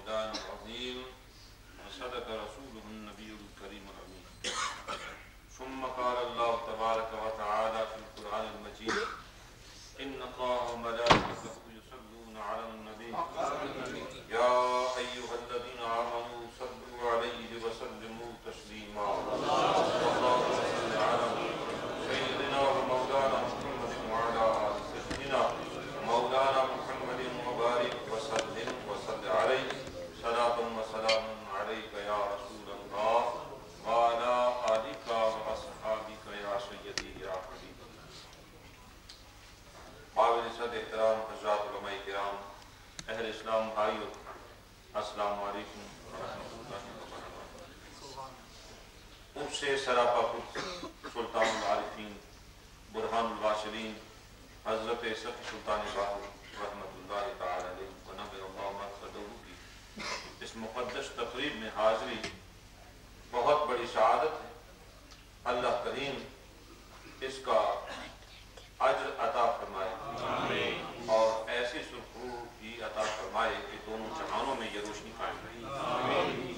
مولانا العظيم وصدق رسوله النبي الكريم الأمين. ثم قال الله تبارك وتعالى في القرآن المجيد إن الله وملائكته يصلون على النبي يا أيها الذين آمنوا صلوا عليه وسلموا تسليما. اللهم صل على سيدنا ومولانا محمد وعلى آل سيدنا مولانا محمد وبارك وسلم وصل عليه صلاة وسلام عليك يا رسول الله وعلى آلك وأصحابك يا سيدي يا حبيب الله. قابل صد احترام حضرات علماء کرام، اہل اسلام بھائیو، السلام علیکم ورحمۃ اللہ وبرکاتہ۔ اب سے سراپا خود سلطان العارفین برہان الواصلین حضرت سخی سلطان باہو رحمۃ اللہ تعالی علیہ ونبی اللہ مرقدہ کی اس مقدس تقریب میں حاضری بہت بڑی سعادت ہے۔ اللہ کریم اس کا اجر عطا فرمائے اور ایسی سرخرو بھی عطا فرمائے کہ دونوں جہانوں میں یہ روشنی قائم رہے۔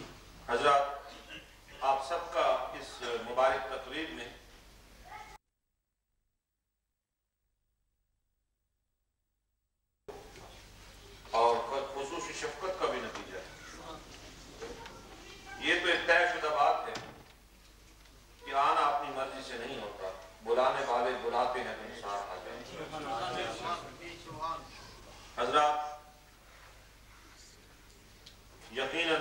حضرات، آپ سب کا اس مبارک تقریب میں اور خصوصی شفقت کا بھی نتیجہ ہے۔ یہ تو ایک طے شدہ بات ہے کہ آنا اپنی مرضی سے نہیں ہوتا، بلانے والے بلاتے ہیں تو انسان آ جائے۔ حضرات، یقیناً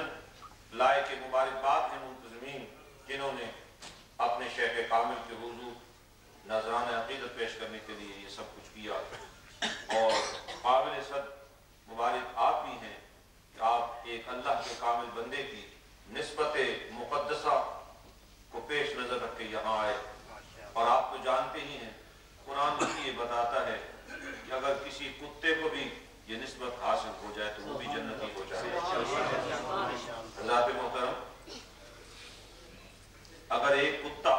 لائق مبارکباد ہیں منتظمین جنہوں نے اپنے شیخ کامل کے حضور نذرانہ عقیدت پیش کرنے کے لیے یہ سب کچھ کیا، اور قابل صد مبارک آپ بھی ہیں کہ آپ ایک اللہ کے کامل بندے کی نسبت مقدسہ کو پیش نظر رکھ کے یہاں آئے۔ اور آپ تو جانتے ہی ہیں، قرآن بھی یہ بتاتا ہے کہ اگر کسی کتے کو بھی یہ نسبت حاصل ہو جائے تو وہ بھی جنتی ہو جائے۔ حضرات محترم، اگر ایک کتا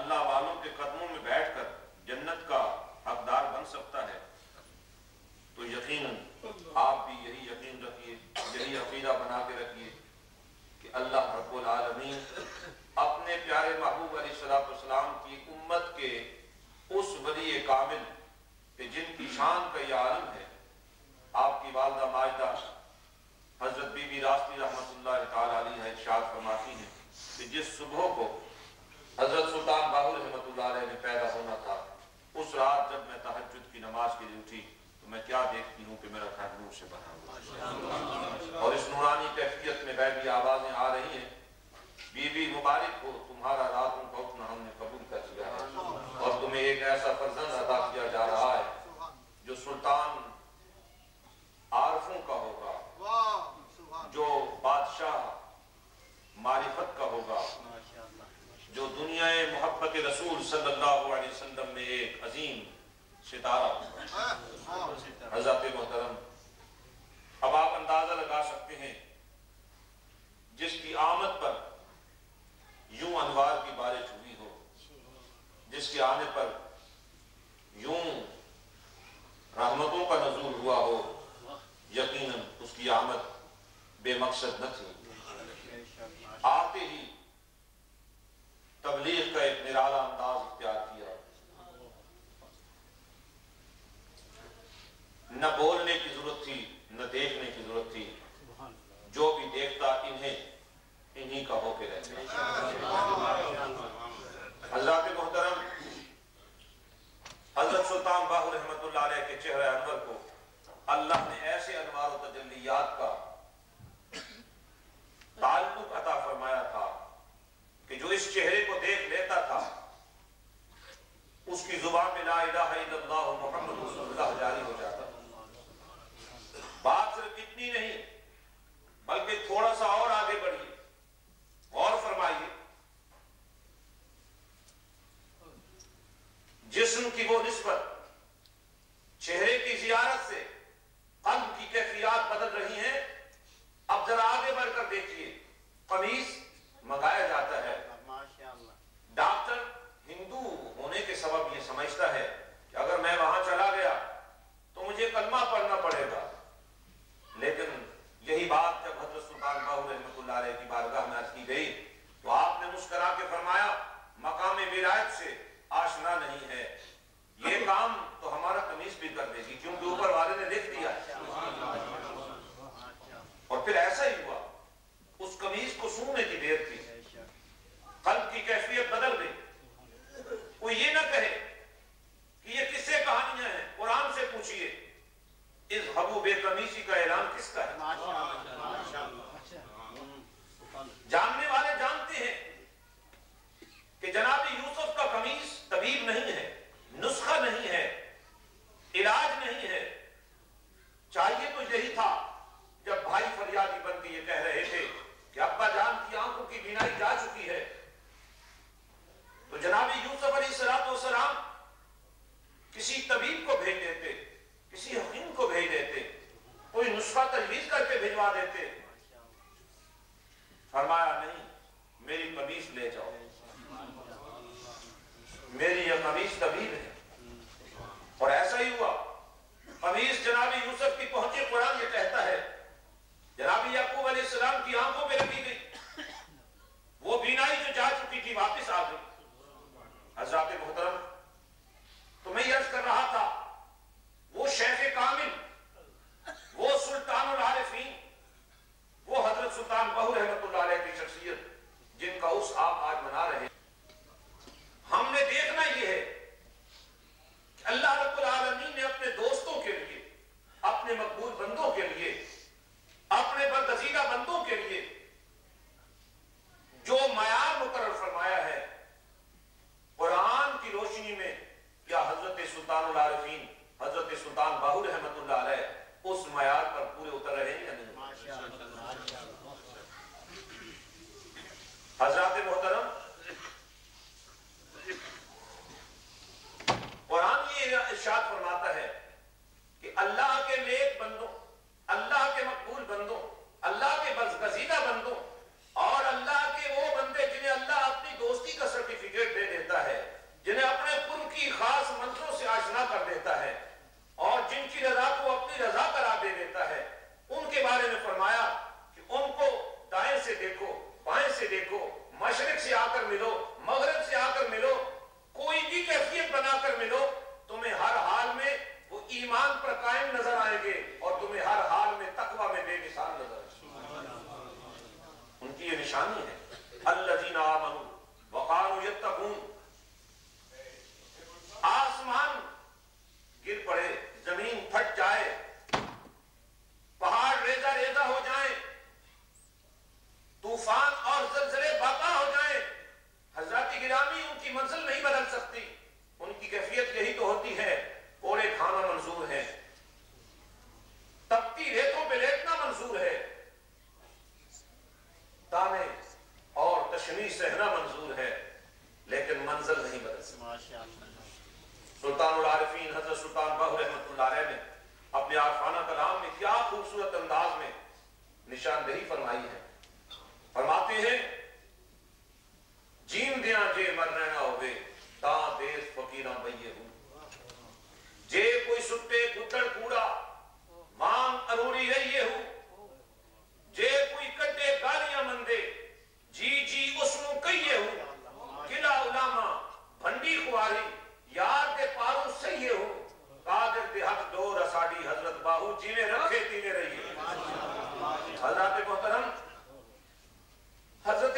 اللہ والوں کے قدموں میں بیٹھ کر جنت کا حقدار بن سکتا ہے تو یقیناً آپ بھی یہی یقین رکھیے، یہی عقیدہ بنا کے رکھیے کہ اللہ رب العالمین اپنے پیارے محبوب علیہ السلام کی امت کے اس ولی کامل کہ جن کی شان کا یہ عالم ہے، آپ کی والدہ ماجدہ حضرت بی بی راستی رحمۃ اللہ تعالی علیہ ارشاد فرماتی ہیں کہ جس صبح کو حضرت سلطان باہو رحمۃ اللہ علیہ میں پیدا ہونا تھا، اس رات جب میں تہجد کی نماز کے لیے اٹھی تو میں کیا دیکھتی ہوں کہ میرا گھر نور سے بنا ہوا ہے، اور اس نورانی کیفیت میں غیبی آوازیں آ رہی ہیں، بی بی مبارک ہو، تمہارا راتوں کا اٹھنا ہم نے قبول کر لیا ہے، اور تمہیں ایک ایسا فرزند عطا کیا جا رہا ہے جو سلطان عارفوں کا ہوگا، جو بادشاہ معرفت کا ہوگا، جو دنیا محبت رسول صلی اللہ علیہ وسلم میں ایک عظیم ستارہ ہوگا۔ حضرت محترم، اب آپ اندازہ لگا سکتے ہیں جس کی آمد پر یوں انوار کی بارش ہوئی ہو، جس کے آنے پر یوں رحمتوں کا نزول ہوا ہو، یقیناً اس کی آمد بے مقصد نہ تھی۔ آتے ہی تبلیغ کا ایک نرالا انداز اختیار کیا، نہ بولنے کی ضرورت تھی نہ دیکھنے کی ضرورت تھی، جو بھی دیکھتا انہی کا ہو کے رہتے۔ حضرات محترم، حضرت سلطان باہو رحمۃ اللہ علیہ کے چہرہ انور کو اللہ نے ایسے انوار و تجلیات کا تعلق عطا فرمایا تھا کہ جو اس چہرے کو دیکھ لیتا تھا اس کی زبان میں لا الہ الا اللہ محمد رسول اللہ جاری ہو جاتا۔ بات صرف اتنی نہیں بلکہ تھوڑا سا اور آگے بڑھیے، غور فرمائیے، جسم کی وہ نسبت چہرے کی زیارت سے قلب کی کیفیات بدل رہی ہیں۔ اب ذرا آگے بڑھ کر دیکھیے، قمیص منگایا جاتا ہے، ڈاکٹر ہندو ہونے کے سبب یہ سمجھتا ہے کہ اگر میں لے جاؤ، میری یہ قمیص طبیب ہے۔ اور ایسا ہی ہوا، قمیص جناب یوسف کی پہنچی، قرآن یہ کہتا ہے جناب یعقوب علیہ السلام کی آنکھوں پہ رکھی گئی، وہ بینائی جو جا چکی تھی واپس آ گئی۔ حضرات محترم، تو میں یہ عرض کر رہا تھا، وہ شیخ کامل، وہ سلطان العارفین، وہ حضرت سلطان بہو رحمت اللہ علیہ کی شخصیت جن کا اس آپ آج منا رہے ہیں، ہم نے دیکھنا یہ ہے کہ اللہ رب العالمین نے اپنے دوستوں کے لیے، اپنے مقبول بندوں کے لیے، اپنے برگزیدہ بندوں کے لیے جو معیار مقرر فرمایا ہے، قرآن کی روشنی میں کیا حضرت سلطان العارفین حضرت سلطان باہو رحمت اللہ علیہ اس معیار پر پورے اتر رہے ہیں یا نہیں؟ حضرات محترم، قرآن یہ ارشاد فرماتا ہے کہ اللہ کے نیک بندوں، اللہ کے مقبول بندوں، اللہ کے برگزیدہ بندوں اور اللہ کے وہ بندے جنہیں اللہ اپنی دوستی کا سرٹیفکیٹ دے دیتا ہے، جنہیں اپنے قرب کی خاص منزلوں سے آشنا کر دیتا ہے اور جن کی رضا کو اپنی رضا قرار دے دیتا ہے، ان کے بارے میں فرمایا کہ ان کو دائیں سے دیکھو، بائیں سے دیکھو، مشرق سے آ کر ملو، مغرب سے آ کر ملو، کوئی بھی کیفیت بنا کر ملو، تمہیں ہر حال میں وہ ایمان پر قائم نظر آئیں گے اور تمہیں ہر حال میں تقوی میں بے مثال نظر آئیں گے۔ ان کی یہ نشانی ہے، الذین آمنوا وقالوا یتقون۔ آسمان گر پڑے، زمین پھٹ جائے، پہاڑ ریزہ ریزہ ہو جائیں، طوفان اور زلزلے برپا ہو جائیں، حضرات گرامی ان کی منزل نہیں بدل سکتی۔ ان کی کیفیت یہی تو ہوتی ہے، کوڑے کھانا منظور ہے، تپتی ریتوں پہ لیٹنا منظور ہے، تانے اور تشنیع سہنا منظور ہے، لیکن منزل نہیں بدل سکتی۔ سلطان العارفین حضرت سلطان بہو رحمت اللہ علیہ نے اپنے عارفانہ کلام میں کیا خوبصورت انداز میں نشاندہی فرمائی ہے۔ فرماتے ہیں جین دیاں جے مر رہنا ہوئے تاں دیس فقیراں بئیے ہوں، جے کوئی سٹے کتڑ کوڑا مانگ اروڑی رہیے ہوں، جے کوئی کٹے گالیاں مندے جی جی اس نو کئیے ہوں، قلعہ علامہ بھنڈی خواری یار دے پارو سہیے ہوں، قادر دے حق دور اساڑی حضرت باہو جینے رکھے تینے رہیے۔ حضرات محترم، حضرت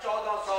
1400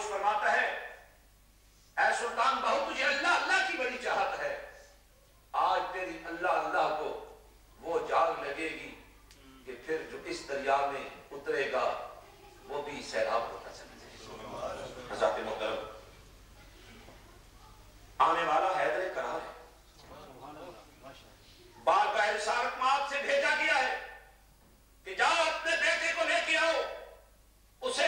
خاموش فرماتا ہے اے سلطان بہو تجھے اللہ اللہ کی بڑی چاہت ہے، آج تیری اللہ اللہ کو وہ جاگ لگے گی کہ پھر جو اس دریا میں اترے گا وہ بھی سیلاب ہوتا چلا جائے گا۔ حضرات محترم، آنے والا حیدر کرار ہے، بارگاہ رسالت مآب سے بھیجا گیا ہے کہ جاؤ اپنے بیٹے کو لے کے آؤ، اسے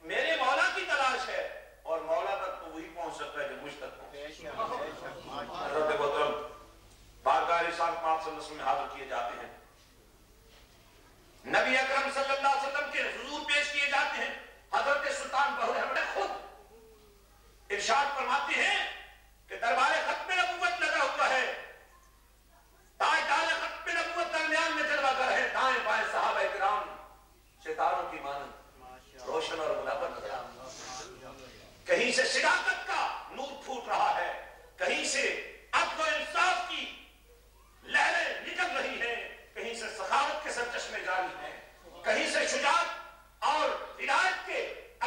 میرے مولا کی تلاش ہے، اور مولا تک تو وہی پہنچ سکتا ہے جو مجھ تک پہنچ۔ حضرت محترم بارگاہ رسالت مآب صلی اللہ علیہ وسلم میں حاضر کیے جاتے ہیں، نبی اکرم صلی اللہ علیہ وسلم کے حضور پیش کیے جاتے ہیں۔ حضرت سلطان بہو رحمت خود ارشاد فرماتے ہیں کہ دربار ختم نبوت لگا ہوا ہے، تاجدار ختم نبوت درمیان میں جلوہ گر ہے، دائیں بائیں صحابہ کرام ستاروں کی مانند روشن اور منور نظر آتے ہیں۔ کہیں سے صداقت کا نور پھوٹ رہا ہے، کہیں سے عدل و انصاف کی لہریں نکل رہی ہیں، کہیں سے سخاوت کے سرچشمے جاری ہیں، کہیں سے شجاعت اور ہدایت کے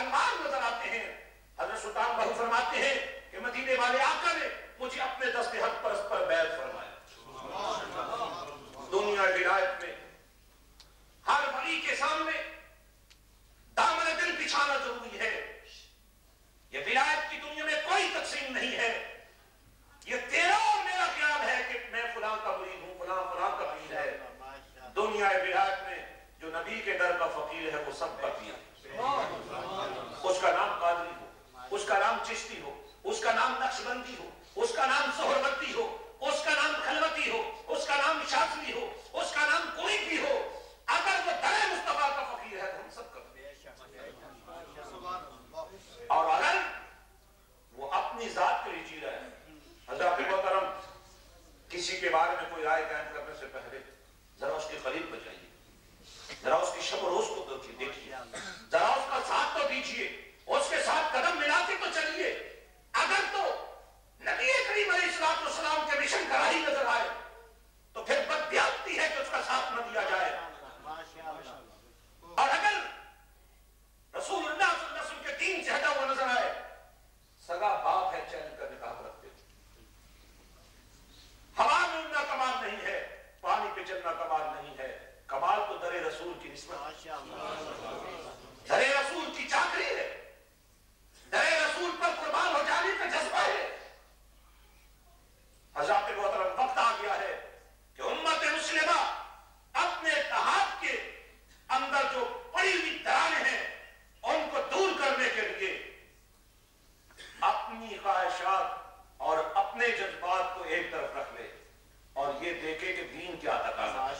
انوار نظر آتے ہیں۔ حضرت سلطان بہو فرماتے ہیں کہ مدینے والے آقا نے مجھے اپنے دست حق پرست پر بیعت فرمایا۔ دنیا ولایت میں ہر ولی کے سامنے دامن دل بچھانا ضروری ہے۔ یہ ولایت کی دنیا میں کوئی تقسیم نہیں ہے، یہ تیرا اور میرا خیال ہے کہ میں فلاں کا مرید ہوں، فلاں فلاں کا پیر ہے۔ دنیا ولایت میں جو نبی کے در کا فقیر ہے وہ سب کا پیر ہے، اس کا نام قادری ہو، اس کا نام چشتی ہو، اس کا نام نقشبندی ہو، اس کا نام سہروردی ہو، اس کا نام خلوتی ہو، اس کا نام شاذلی ہو، اس کا نام کوئی بھی ہو، اگر وہ در مصطفیٰ کا فقیر ہے تو ہم سب کا اور اگر وہ اپنی ذات کے لیے جی رہے ہیں۔ حضرات محترم، کسی کے بارے میں کوئی رائے قائم کرنے سے پہلے ذرا اس کے قریب بجائیے، ذرا اس کی شب و روز کو دیکھیے، ذرا اس کا ساتھ تو دیجیے، اس کے ساتھ قدم ملا کے تو چلیے۔ اگر تو نبی کریم علیہ السلام کے مشن کا راہی نظر آئے تو پھر بدبختی ہے کہ اس کا ساتھ نہ دیا جائے، اور اگر رسول اللہ صلی اللہ علیہ وسلم کے دین سے ہٹا ہوا نظر آئے، سگا باپ ہے چین کا نکاح رکھتے، ہوا میں اڑنا کمال نہیں ہے، پانی پہ چلنا کمال نہیں ہے، کمال تو در رسول کی نسبت، در رسول کی چاکری ہے، در رسول پر قربان ہو جانے کا جذبہ ہے۔ حضرات محترم، وقت آ گیا ہے کہ امت مسلمہ اپنے اتحاد کے اندر جو پڑی ہوئی دراریں ہیں ان کو دور کرنے کے لیے اپنی خواہشات اور اپنے جذبات کو ایک طرف رکھ لے اور یہ دیکھے کہ دین کیا تقاضا ہے،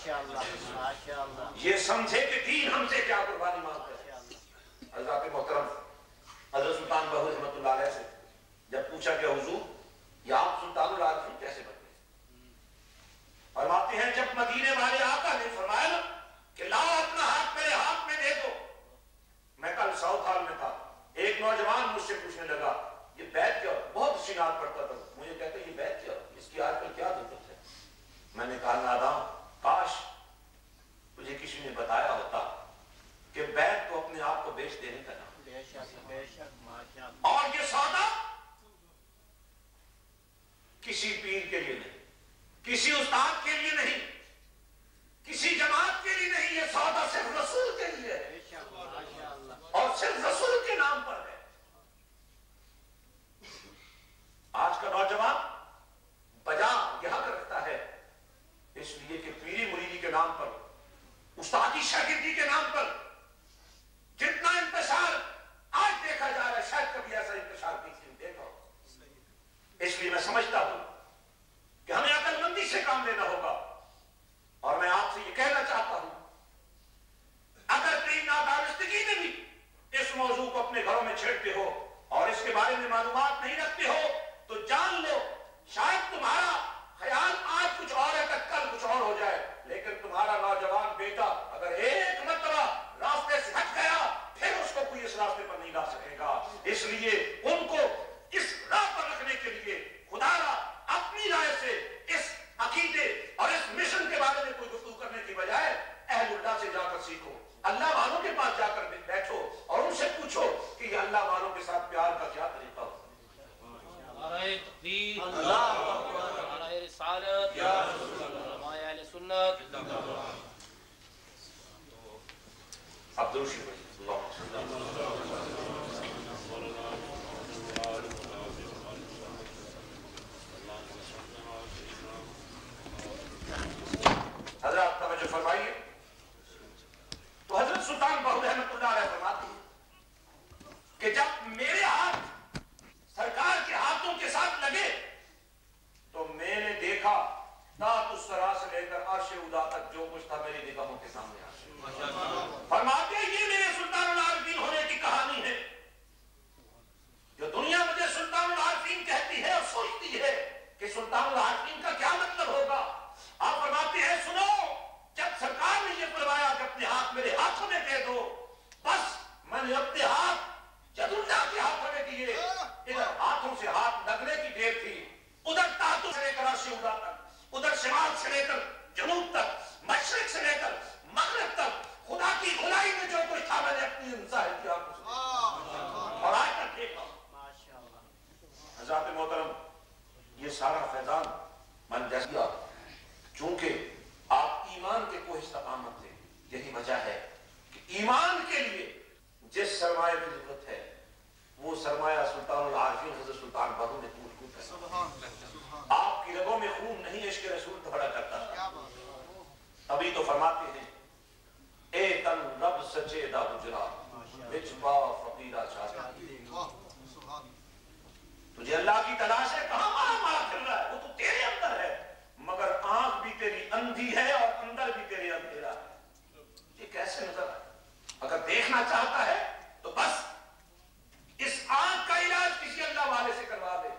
یہ سمجھے کہ دین ہم سے کیا قربانی مانگتا ہے۔ حضرات محترم، حضرت سلطان بہو رحمت اللہ علیہ سے جب پوچھا کہ حضور یہ آپ سلطان العارفین کیسے بن گئے؟ فرماتے ہیں جب مدینے والے آقا نے فرمایا نا کہ لاؤ اپنا ہاتھ میرے ہاتھ میں دے دو، میں کل ساؤتھ ہال میں تھا، ایک نوجوان مجھ سے پوچھنے لگا یہ بیعت کیا، بہت شنار پڑتا تھا، مجھے کہتے یہ بیعت کیا، اس کی آج کل کیا ضرورت ہے؟ میں نے کہا ناداں، کاش تجھے کسی نے بتایا ہوتا کہ بیعت تو اپنے آپ کو بیچ دینے کا نام، اور یہ سودا کسی پیر کے لیے نہیں، کسی استاد کے لیے نہیں، کسی جماعت کے لیے نہیں، یہ سودا صرف رسول کے لیے ہے اور صرف رسول کے نام پر ہے۔ آج کا نوجوان بجا یہاں کر رکھتا ہے اس لیے کہ پیری مریدی کے نام پر، استادی شاگردی کے نام پر جتنا انتشار آج دیکھا جا رہا ہے شاید کبھی ایسا انتشار کسی نے دیکھا ہو۔ اس لیے میں سمجھتا ہوں کہ ہمیں عقل مندی سے کام لینا ہوگا، اور میں آپ سے یہ کہنا چاہتا ہوں اگر کئی نادانستگی میں بھی اس موضوع کو اپنے گھروں میں چھیڑتے ہو اور اس کے بارے میں معلومات نہیں رکھتے ہو تو جان لو شاید تمہارا خیال آج کچھ اور ہے تو کل کچھ اور ہو جائے، لیکن تمہارا نوجوان بیٹا اگر ایک مرتبہ راستے سے ہٹ گیا پھر اس کو کوئی اس راستے پر نہیں لا سکے گا۔ اس لیے ان کو اس راہ پر رکھنے کے لیے خدا را اپنی رائے سے اس عقیدے اور اس مشن کے بارے میں کوئی گفتگو کرنے کی بجائے اہل اللہ سے جا کر سیکھو، اللہ والوں کے پاس جا کر بیٹھو اور ان سے پوچھو کہ یہ اللہ والوں کے ساتھ درود شریف پڑھیے۔ اللہم صلی اللہ حضرات توجہ فرمائیے۔ تو حضرت سلطان بہو رحمۃ اللہ علیہ فرماتی ہے کہ جب میرے ہاتھ سرکار کے ہاتھوں کے ساتھ لگے تو میں نے دیکھا تحت الثری سے لے کر عرش اولی تک جو کچھ تھا میری نگاہوں کے سامنے آ گیا۔ فرماتے ہیں یہ میرے سلطان العارفین ہونے کی کہانی ہے۔ جو دنیا مجھے سلطان العارفین کہتی ہے اور سوچتی ہے کہ سلطان العارفین کا کیا مطلب ہوگا، آپ فرماتے ہیں سنو، جب سرکار نے یہ فرمایا کہ اپنے ہاتھ میرے ہاتھوں میں کہہ دو، بس میں نے اپنے ہاتھ جد اللہ کے ہاتھوں میں دیے۔ ادھر ہاتھوں سے ہاتھ لگنے کی دیر تھی، ادھر تحت سے لے کر عرش اولی تک، ادھر شمال سے لے کر جنوب تک، مشرق سے لے کر مغرب تک، خدا کی کھلائی میں جو کچھ تھا میں نے اپنی ظاہر کی آنکھوں سے اور آج تک دیکھا۔ حضرات محترم، یہ سارا فیضان من جزیہ چونکہ آپ ایمان کے کوہ استقامت تھے، یہی وجہ ہے کہ ایمان کے لیے جس سرمایہ کی ضرورت ہے وہ سرمایہ سلطان العارفین حضرت سلطان بہو نے پور کو کیا۔ آپ کی رگوں میں خون نہیں عشق رسول دوڑا کرتا تھا، ابھی تو فرماتے ہیں اے تن رب سچے دا حجرا وچ با فقیرہ چاہتا۔ تجھے اللہ کی تلاش ہے، کہاں مارا مارا پھر رہا ہے، وہ تو تیرے اندر ہے، مگر آنکھ بھی تیری اندھی ہے اور اندر بھی تیرے اندھیرا ہے۔ یہ کیسے نظر ہے؟ اگر دیکھنا چاہتا ہے تو بس اس آنکھ کا علاج کسی اللہ والے سے کروا دے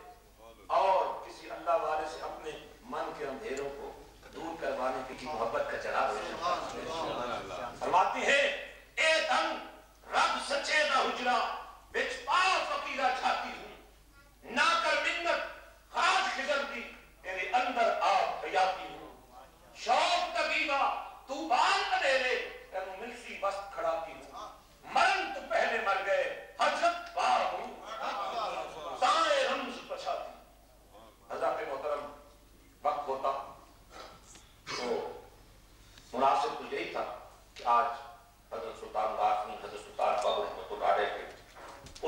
اور کسی اللہ والے سے اپنے من کے اندھیروں کو دور کروانے کی محبت کا چراغ روشن۔ فرماتی ہے اے تن رب سچے دا حجرا وچ پا فقیرہ چھاتی ہوں، نہ کر منت خاص خزر دی تیرے اندر آپ حیاتی ہوں، شوق طبیبہ تو بال اندھیرے تینوں ملسی وسط کھڑاتی ہوں، مرن تو پہلے مر گئے حضرت بار ہوں، سائے رمز پچھاتی۔ حضرت محترم، وقت ہوتا تو مناسب تو یہی تھا کہ آج حضرت سلطان العارفین حضرت سلطان بہو رحمۃ اللہ علیہ کے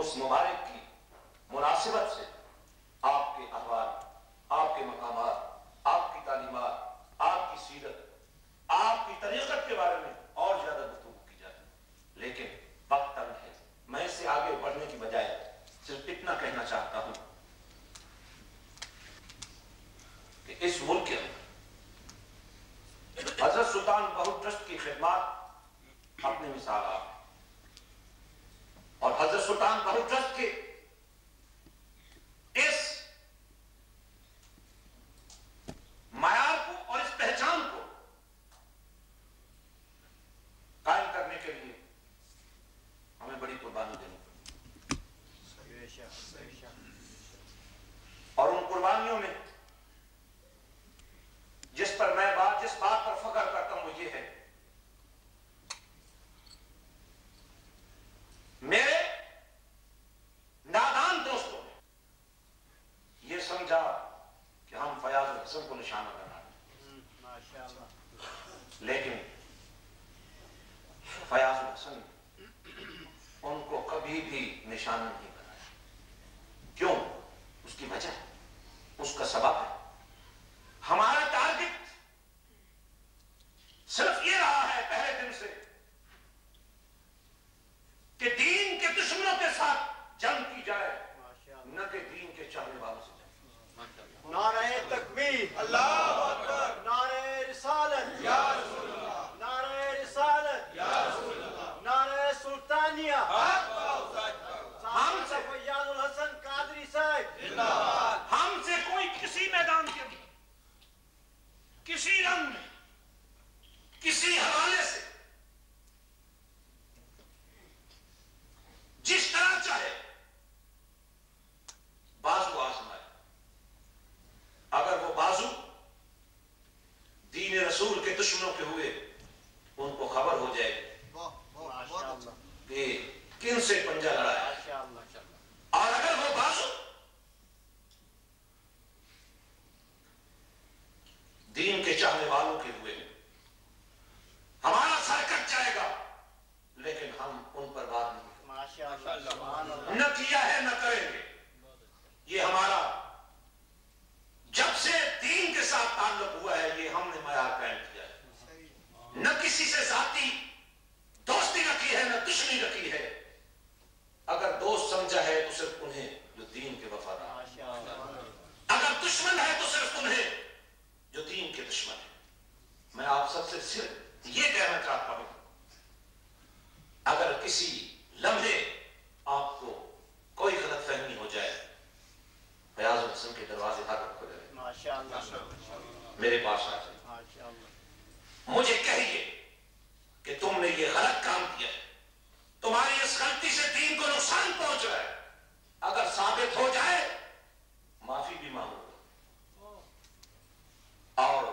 اس مبارک کی مناسبت سے آپ کے احوال، آپ کے مقامات، آپ کی تعلیمات، آپ کی سیرت، آپ کی طریقت کے بارے میں اور زیادہ گفتگو کی جائے، لیکن وقت تنگ ہے۔ میں اس سے آگے بڑھنے کی بجائے صرف اتنا کہنا چاہتا ہوں کہ اس ملک کے اندر حضرت سلطان بہو ٹرسٹ کی خدمات اپنی مثال آپ ہیں، اور حضرت سلطان بہو ٹرسٹ کے اس معیار کو اور اس پہچان کو قائم کرنے کے لیے ہمیں بڑی قربانی دینی پڑی، اور ان قربانیوں میں جس بات پر فخر کرتا ہوں وہ یہ ہے، میرے نادان دوستوں نے یہ سمجھا کہ ہم فیاض الحسن کو نشانہ بنا رہے ہیں، لیکن فیاض الحسن ان کو کبھی بھی نشانہ نہیں بنایا۔ کیوں؟ اس کی وجہ ہے، اس کا سبب ہے۔ ہمارا ٹارگٹ صرف یہ رہا ہے پہلے دن سے کہ دین کے دشمنوں کے ساتھ جنگ کی جائے، نہ کہ دین کے چاہنے والوں سے جنگ۔ نعرہ تکبیر، اللہ اکبر، نعرہ رسالت، یا رسول اللہ، نعرہ رسالت، یا رسول اللہ، نعرہ سلطانیہ، ہم سے فیاض الحسن قادری صاحب، ہم سے کوئی کسی میدان کے اندر، کسی رنگ میں، کسی حوالے سے جس طرح چاہے بازو آزمائے، اگر وہ بازو دین رسول کے دشمنوں کے ہوئے ان کو خبر ہو جائے کہ کن سے پنجہ لڑا ہے، اور اگر وہ بازو دین کے چاہنے والوں کے ہوئے ہمارا سر کٹ جائے گا، لیکن ہم دشمن ہے تو صرف تمہیں جو دین کے دشمن ہے. میں آپ سب سے صرف یہ کہنا چاہتا ہوں، اگر کسی لمحے آپ کو کوئی غلط فہمی ہو جائے، فیاض الحسن کے دروازے ہر وقت کھلے رہے. ماشاءاللہ میرے پاس آ جائے، ماشاءاللہ. مجھے کہیے کہ تم نے یہ غلط کام کیا ہے، تمہاری اس غلطی سے دین کو نقصان پہنچ رہا ہے. اگر ثابت ہو جائے معافی بھی مانگو اور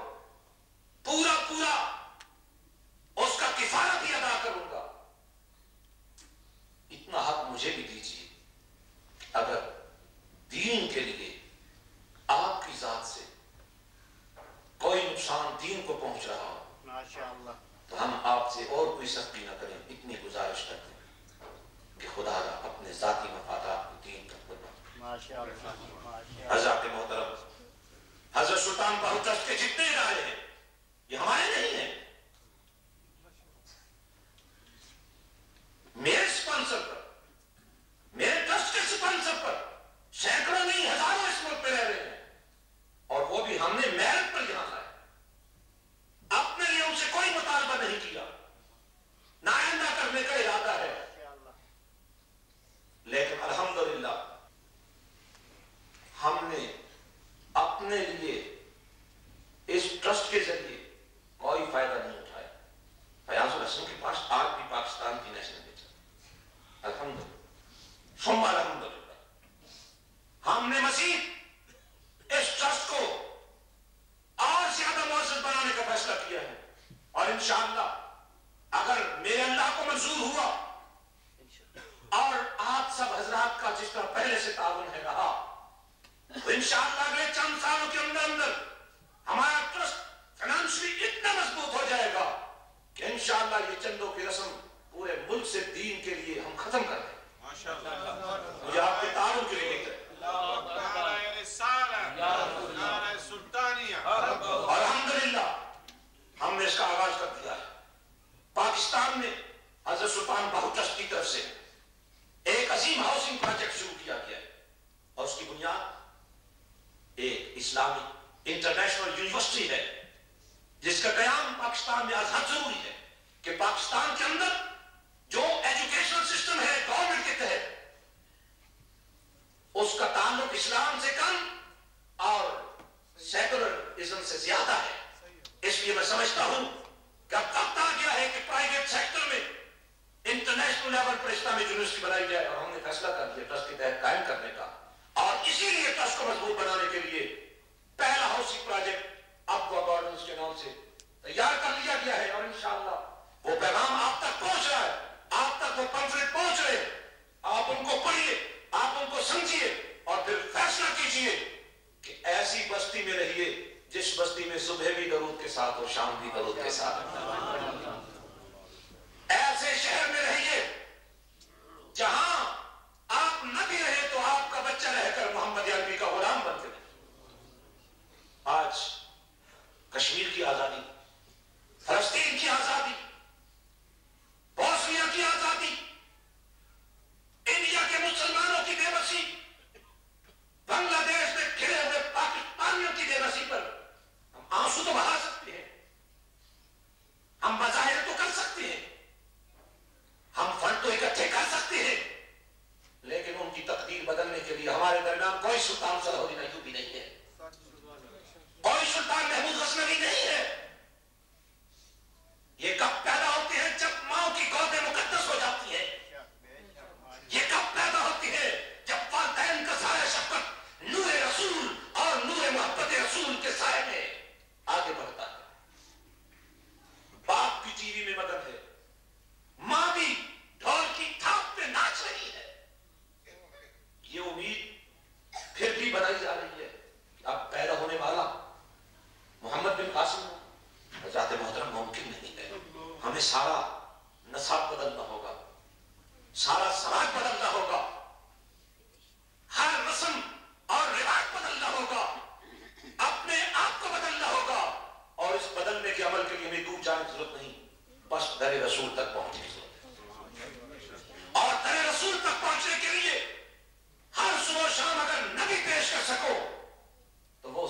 پورا پورا اس کا کفارہ بھی ادا کروں گا. اتنا حق مجھے بھی دیجیے، اگر دین کے لیے آپ کی ذات سے کوئی نقصان دین کو پہنچ رہا ہو ماشاءاللہ تو ہم آپ سے اور کوئی سختی نہ کریں. اتنی گزارش کرتے ہیں کہ خدا را اپنے ذاتی مفادات کو دین تک بنا. ماشاءاللہ ماشاءاللہ. حضرت محترم حضرت سلطان بہوترس کے جتنے ادارے ہیں یہ ہمارے نہیں ہیں. میرے سپانسر پر، میرے ٹرسٹ کے سپانسر پر سینکڑوں نہیں ہزاروں اس ملک پہ رہ رہے ہیں، اور وہ بھی ہم نے میرٹ پر یہاں لائے. اپنے لیے ان سے کوئی مطالبہ نہیں کیا، نہ آئندہ کرنے کا ارادہ ہے. لیکن الحمدللہ ہم نے اپنے لیے اس ٹرسٹ کے ذریعے کوئی فائدہ نہیں اٹھایا. فیاض الحسن کے پاس آج بھی پاکستان کی نیشنل بیچا. الحمدللہ ثم الحمدللہ ہم نے مزید اس ٹرسٹ کو اور زیادہ معزز بنانے کا فیصلہ کیا ہے، اور انشاءاللہ اگر میرے اللہ کو منظور ہوا اور آپ سب حضرات کا جس طرح پہلے سے تعاون ہے رہا، تو انشاءاللہ اگلے چند سالوں کے اندر اندر ہمارا ٹرسٹ فائنانشلی اتنا مضبوط ہو جائے گا کہ انشاءاللہ یہ چندوں کی رسم پورے ملک سے دین کے لیے ہم ختم کر دیں. مجھے آپ کے تعاون کی ضرورت ہے. اور الحمدللہ ہم نے اس کا آغاز کر دیا ہے. پاکستان میں حضرت سلطان بہوترس کی طرف سے ایک عظیم ہاؤسنگ پروجیکٹ شروع کیا گیا ہے، اور اس کی بنیاد ایک اسلامی انٹرنیشنل یونیورسٹی ہے جس کا قیام پاکستان میں آج حد ضروری ہے کہ پاکستان کے اندر جو ایجوکیشنل سسٹم ہے گورنمنٹ کے تحت اس کا تعلق اسلام سے کم اور سیکولرزم سے زیادہ ہے. اس لیے میں سمجھتا ہوں کہ اب وقت آ گیا ہے کہ پرائیویٹ سیکٹر میں انٹرنیشنل لیول پر اسلامی یونیورسٹی بنائی جائے، اور ہم نے فیصلہ کر لیا ٹرسٹ کے تحت قائم کرنے کا. اور اسی لیے ٹرسٹ کو مضبوط بنانے کے لیے پہلا ہاؤسنگ پروجیکٹ اقوا گارڈنز کے نام سے تیار کر لیا گیا ہے، اور انشاءاللہ وہ پیغام آپ تک پہنچ رہا ہے، آپ تک وہ پمفلٹ پہنچ رہے ہیں. آپ ان کو پڑھیے، آپ ان کو سمجھیے، اور پھر فیصلہ کیجیے کہ ایسی بستی میں رہیے جس بستی میں صبح بھی درود کے ساتھ اور شام بھی درود کے ساتھ. ایسے شہر میں رہیے جہاں آپ نہ بھی رہے تو آپ کا بچہ رہ کر محمد عربی کا غلام بن کے رہے. آج کشمیر کی آزادی، فلسطین کی آزادی، بوسنیا کی آزادی، انڈیا کے مسلمانوں کی بے بسی، بنگلہ دیش میں گھرے ہوئے پاکستانیوں کی بے بسی پر ہم آنسو تو بہا سکتے ہیں، ہم مظاہر تو کر سکتے ہیں، ہم فنڈ تو اکٹھے کر سکتے ہیں، لیکن ان کی تقدیر بدلنے کے لیے ہمارے درمیان کوئی سلطان صلاح الدین ایوبی نہیں ہے، کوئی سلطان محمود غزنوی نہیں ہے. یہ کب پیدا ہوتے ہیں؟ جب ماں کی گودیں مقدس ہو جاتی ہیں. یہ کب پیدا ہوتی ہے؟ جب والدین کا سایہ شفقت نور رسول اور نور محبت رسول کے سائے میں آگے بڑھتا ہے. باپ بھی ٹی وی میں مگن ہے، ماں بھی ڈھول کی تھاپ پہ ناچ رہی ہے. یہ امید پھر بھی بنائی جا رہی ہے کہ اب پیدا ہونے والا محمد بن قاسم حضرت محترم ممکن نہیں ہے.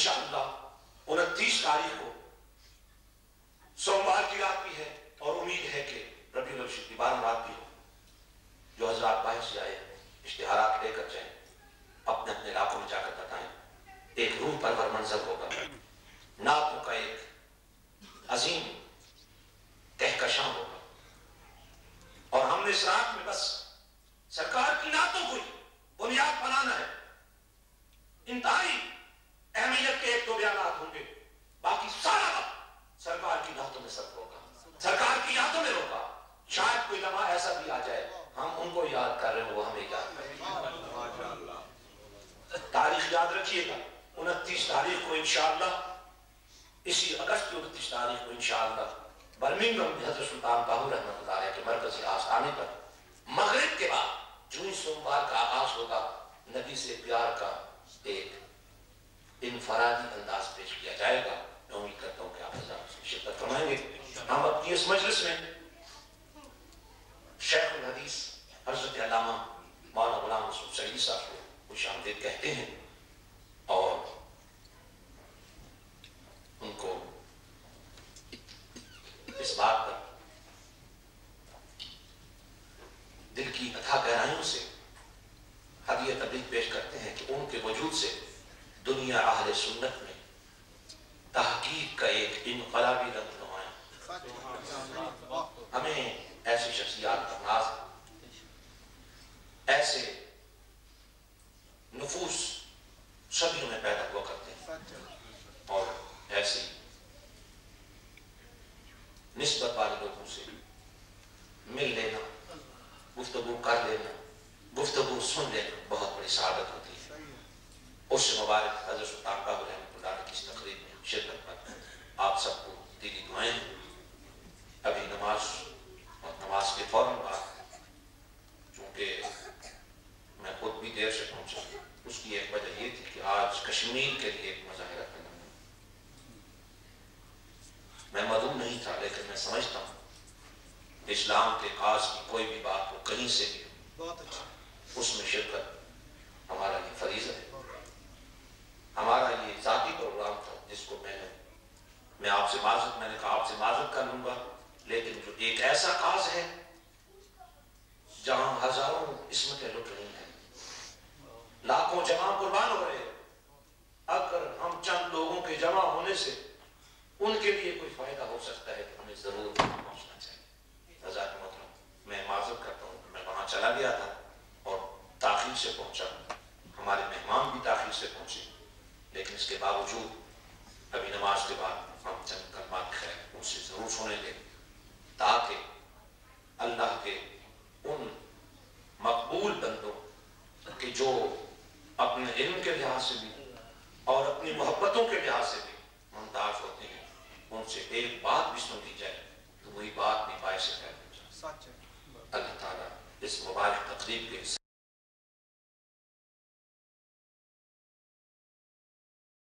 انشاءاللہ 29 تاریخ کو سوموار کی رات بھی ہے اور امید ہے کہ ربیع الاول کی 12 رات بھی ہو. جو حضرات باہر سے آئے اشتہارات لے کر جائیں, اپنے اپنے علاقوں میں جا کر بتائیں. ایک روح پرور منظر ہوگا, نعتوں کا ایک عظیم کہکشاں ہوگا, اور ہم نے اس رات میں بس سرکار کی نعتوں کو ہی بنیاد بنانا ہے. انتہائی اہمیت کے 1-2 بیانات ہوں گے, باقی سارا وقت سرکار کی نعتوں میں صرف ہوگا, سرکار کی یادوں میں ہوگا. شاید کوئی لمحہ ایسا بھی آ جائے ہم ان کو یاد کر رہے ہیں, وہ ہمیں یاد کر رہے ہیں. تاریخ یاد رکھیے گا, 29 تاریخ کو انشاءاللہ, اسی اگست کی 29 تاریخ کو انشاءاللہ برمنگھم میں حضرت سلطان باہو رحمۃ اللہ علیہ کے مرکزی آستانے پر مغرب کے بعد جو ہی سوموار کا آغاز ہوگا, نبی سے پیار کا ایک انفرادی انداز پیش کیا جائے گا. میں امید کرتا ہوں کہ آپ حضرات اس میں شرکت فرمائیں گے. ہم اپنی اس مجلس میں شیخ الحدیث حضرت علامہ مولانا غلام رسول سعیدی صاحب کو خوش آمدید کہتے ہیں, اور ان کو اس بات پر دل کی اتھا گہرائیوں سے ہدیہ تبریک پیش کرتے ہیں کہ ان کے وجود سے دنیا اہل سنت میں تحقیق کا ایک انقلابی رنگ نمایاں. ہمیں ایسی شخصیات پر ناز ہے, ایسے نفوس صدیوں میں پیدا ہوا کرتے ہیں, اور ایسی نسبت والے لوگوں سے مل لینا, گفتگو کر لینا, گفتگو سن لینا بہت بڑی سعادت ہوتی ہے. اس سے مبارک حضرت سلطان باہو رحمۃ اللہ علیہ کی اس تقریب میں شرکت پر آپ سب کو دلی دعائیں. ابھی نماز اور نماز کے فوراً بعد, چونکہ میں خود بھی دیر سے پہنچا, اس کی ایک وجہ یہ تھی کہ آج کشمیر کے لیے ایک مظاہرہ کرنا. میں معلوم نہیں تھا, لیکن میں سمجھتا ہوں اسلام کے کاز کی کوئی بھی بات ہو کہیں سے بھی ہو, اس میں شرکت ہمارا یہ فریضہ ہے. ہمارا یہ ذاتی پروگرام تھا جس کو میں آپ سے معذرت, میں نے کہا آپ سے معذرت کر لوں گا, لیکن جو ایک ایسا کاز ہے جہاں ہزاروں عصمتیں لٹ رہی ہیں, لاکھوں جمع قربان ہو رہے ہیں, اگر ہم چند لوگوں کے جمع ہونے سے ان کے لیے کوئی فائدہ ہو سکتا ہے تو ہمیں ضرور پہنچنا چاہیے. حضرات محترم, میں معذرت کرتا ہوں کہ میں وہاں چلا گیا تھا اور تاخیر سے پہنچا, ہمارے مہمان بھی تاخیر سے پہنچے, لیکن اس کے باوجود ابھی نماز کے بعد ہم چند کلمات خیر ان سے ضرور سنیں گے, تاکہ اللہ کے ان مقبول بندوں کہ جو اپنے علم کے لحاظ سے بھی اور اپنی محبتوں کے لحاظ سے بھی ممتاز ہوتے ہیں, ان سے ایک بات بھی سن لی جائے تو وہی بات نہیں پائی